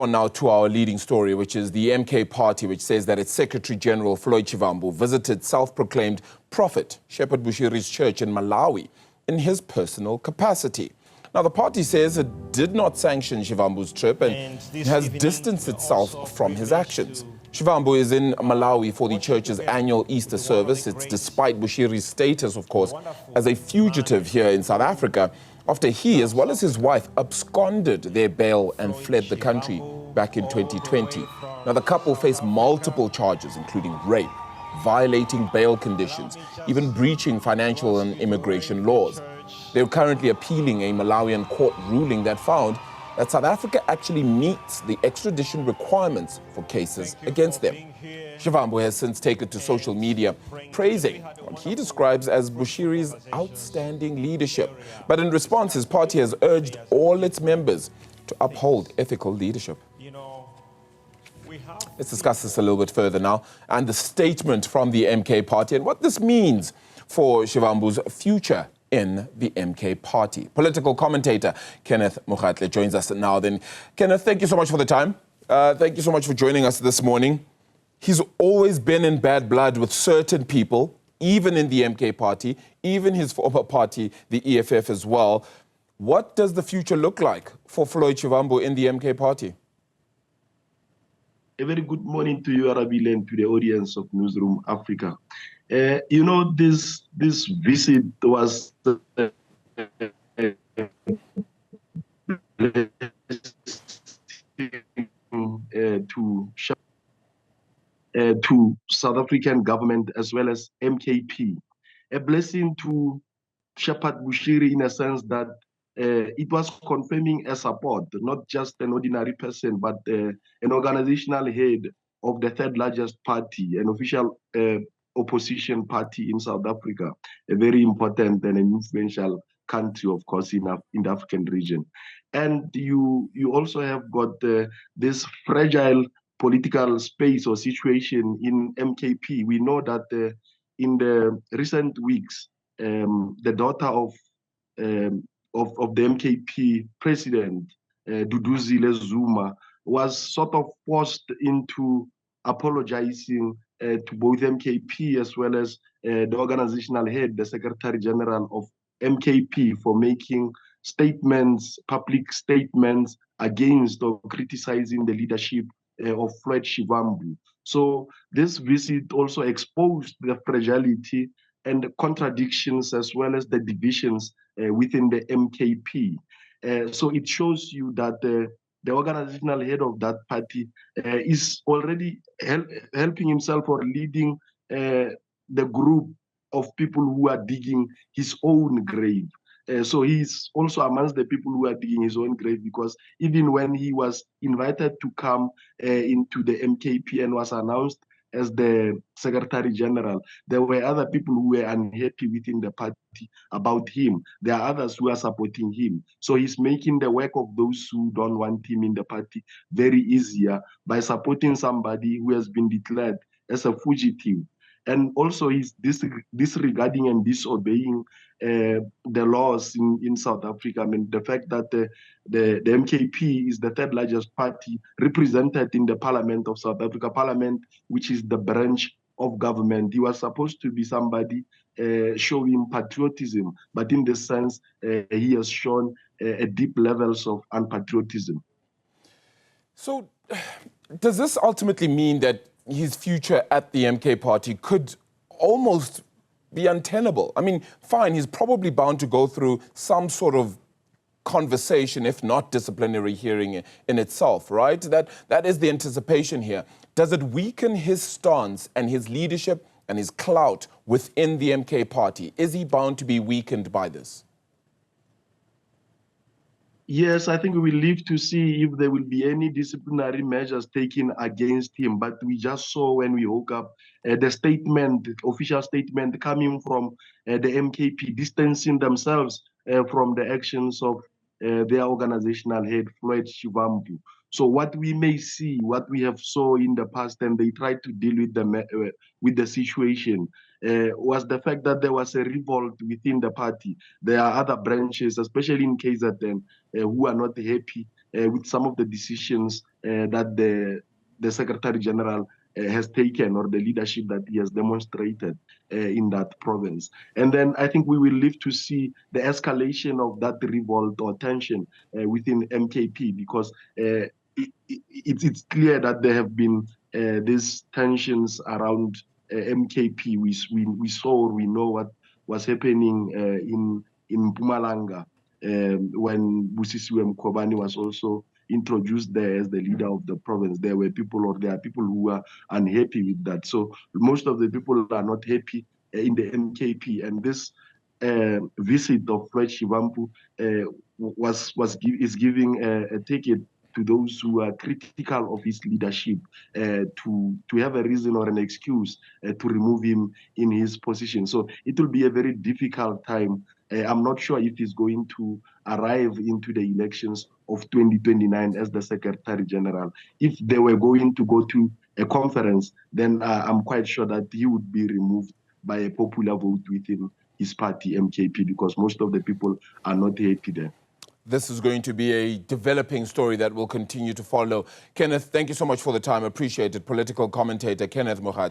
On now to our leading story, which is the MK party, which says that its Secretary General Floyd Shivambu visited self-proclaimed prophet Shepherd Bushiri's church in Malawi in his personal capacity. Now, the party says it did not sanction Shivambu's trip and has distanced itself from his actions. Shivambu is in Malawi for the church's annual Easter service. It's despite Bushiri's status, of course, as a fugitive here in South Africa, after he, as well as his wife, absconded their bail and fled the country back in 2020. Now, the couple face multiple charges, including rape, violating bail conditions, even breaching financial and immigration laws. They're currently appealing a Malawian court ruling that found that South Africa actually meets the extradition requirements for cases against them. Shivambu has since taken to social media praising what he describes as Bushiri's outstanding leadership. But in response, his party has urged all its members to uphold ethical leadership. Let's discuss this a little bit further now, and the statement from the MK party and what this means for Shivambu's future in the MK party. Political commentator Kenneth Mokgatlhe joins us now. Then, Kenneth, thank you so much for the time. Thank you so much for joining us this morning. He's always been in bad blood with certain people, even in the MK party, even his former party, the EFF as well. What does the future look like for Floyd Shivambu in the MK party? A very good morning to you, Arabile, and to the audience of Newzroom Afrika. You know, this visit was to South African government as well as MKP. A blessing to Shepherd Bushiri in a sense that it was confirming a support, not just an ordinary person, but an organizational head of the third largest party, an official opposition party in South Africa, a very important and an influential country, of course, in the African region. And you also have got this fragile political space or situation in MKP. We know that in the recent weeks, the daughter of the MKP president, Duduzile Zuma, was sort of forced into apologizing to both MKP as well as the organizational head, the Secretary General of MKP, for making statements, public statements against or criticizing the leadership of Floyd Shivambu. So this visit also exposed the fragility and the contradictions as well as the divisions within the MKP. So it shows you that the organizational head of that party is already helping himself or leading the group of people who are digging his own grave. So he's also amongst the people who are digging his own grave, because even when he was invited to come into the MKP and was announced as the Secretary General, there were other people who were unhappy within the party about him. There are others who are supporting him. So he's making the work of those who don't want him in the party very easier by supporting somebody who has been declared as a fugitive. And also he's disregarding and disobeying the laws in South Africa. I mean, the fact that the MKP is the third largest party represented in the Parliament of South Africa, Parliament, which is the branch of government. He was supposed to be somebody showing patriotism, but in this sense, he has shown a deep levels of unpatriotism. So does this ultimately mean that his future at the MK party could almost be untenable? I mean, fine, he's probably bound to go through some sort of conversation, if not disciplinary hearing in itself, right? That is the anticipation here. Does it weaken his stance and his leadership and his clout within the MK party? Is he bound to be weakened by this? Yes, I think we will live to see if there will be any disciplinary measures taken against him. But we just saw when we woke up the statement, official statement coming from the MKP, distancing themselves from the actions of their organizational head, Floyd Shivambu. So what we may see, what we have saw in the past, and they tried to deal with the situation, was the fact that there was a revolt within the party. There are other branches, especially in KZN, who are not happy with some of the decisions that the Secretary General has taken, or the leadership that he has demonstrated in that province. And then I think we will live to see the escalation of that revolt or tension within MKP, because it's clear that there have been these tensions around MKP. We saw, we know what was happening in Mpumalanga when Busisiwe Mkhwebane was also introduced there as the leader of the province. There are people who are unhappy with that. So most of the people are not happy in the MKP, and this visit of Floyd Shivambu is giving a ticket to those who are critical of his leadership to have a reason or an excuse to remove him in his position. So it will be a very difficult time. I'm not sure if he's going to arrive into the elections of 2029 as the Secretary General. If they were going to go to a conference, then I'm quite sure that he would be removed by a popular vote within his party, MKP, because most of the people are not happy there. This is going to be a developing story that will continue to follow. Kenneth, thank you so much for the time. Appreciate it. Political commentator Kenneth Mokgatlhe.